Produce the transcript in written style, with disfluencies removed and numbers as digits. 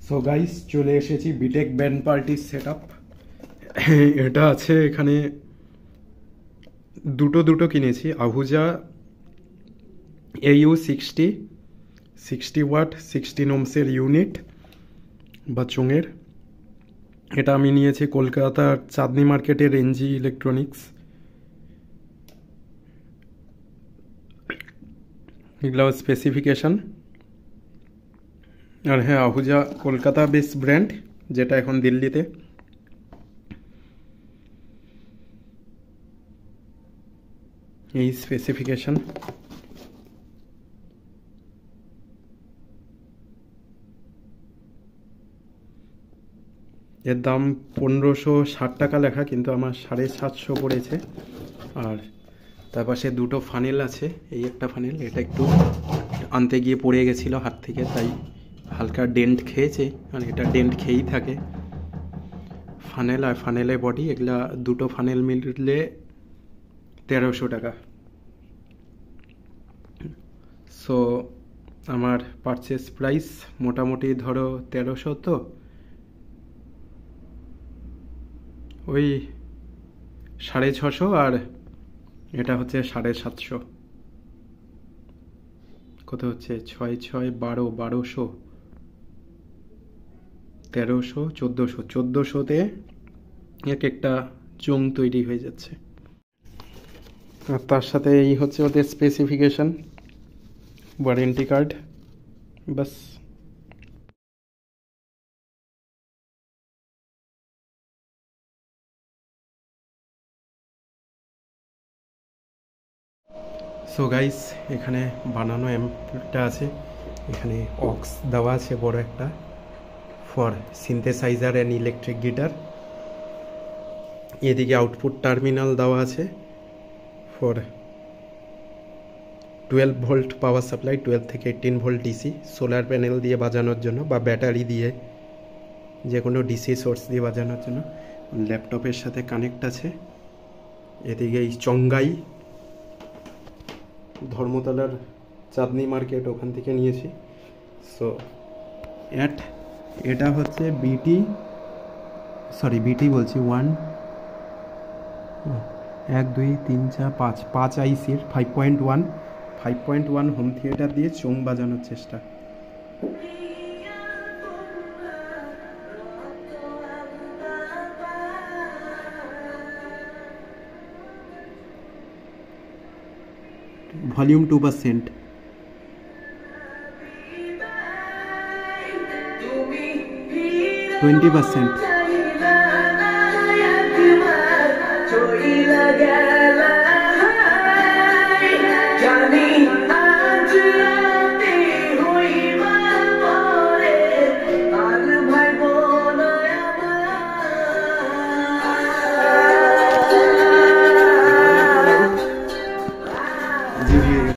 So guys চলে এসেছি B Tech band পার্টির সেটআপ। এটা আছে এখানে দুটো কিনেছি আহুজা AU60 ওয়াট 16 ওহমসের ইউনিট বা চোঙের। এটা আমি নিয়েছি কলকাতার চাঁদনি মার্কেটের এনজি ইলেকট্রনিক্স। এগুলো স্পেসিফিকেশন। আর হ্যাঁ, আহুজা কলকাতা বেস ব্র্যান্ড, যেটা এখন দিল্লিতে। এই স্পেসিফিকেশন। এর দাম 1560 টাকা লেখা, কিন্তু আমার 750 পড়েছে। আর তার পাশে দুটো ফানেল আছে। এই একটা ফানেল, এটা একটু আনতে গিয়ে পড়ে গেছিলো হাত থেকে, তাই হালকা ডেন্ট খেয়েছে, আর এটা ডেন্ট খেয়েই থাকে। ফানেল আর ফানেলের বডি, এগুলা দুটো ফানেল মিললে 1300 টাকা। সো আমার পারচেস প্রাইস মোটামুটি ধরো 1300, তো ওই 650, আর এটা হচ্ছে 750। কত হচ্ছে? 6 6 12, 1200, 1300, 1400। 1400-তে এক একটা চোঙ তৈরি হয়ে যাচ্ছে। আর তার সাথে এই হচ্ছে ওদের স্পেসিফিকেশন, ওয়ারেন্টি কার্ড, বাস। সো গাইস, এখানে বানানো অ্যাম্পটা আছে। এখানে অক্স দেওয়া আছে বড় একটা, for synthesizer and electric guitar. এদিকে আউটপুট টার্মিনাল দেওয়া আছে ফর 12 ভোল্ট পাওয়ার সাপ্লাই, 12 থেকে 18 ভোল্ট ডিসি, সোলার প্যানেল দিয়ে বাজানোর জন্য বা ব্যাটারি দিয়ে, যে কোনো ডিসি সোর্স দিয়ে বাজানোর জন্য। ল্যাপটপের সাথে কানেক্ট আছে। এদিকে এই চঙ্গাই, ধর্মতলার চাঁদনি মার্কেট, ওখান থেকে নিয়েছি। সো এটা হচ্ছে বিটি বলছি 1 2 3 4 5 আইসির 5.1 হোম থিয়েটার দিয়ে চোং বাজানোর চেষ্টা। ভলিউম 2%। $20%।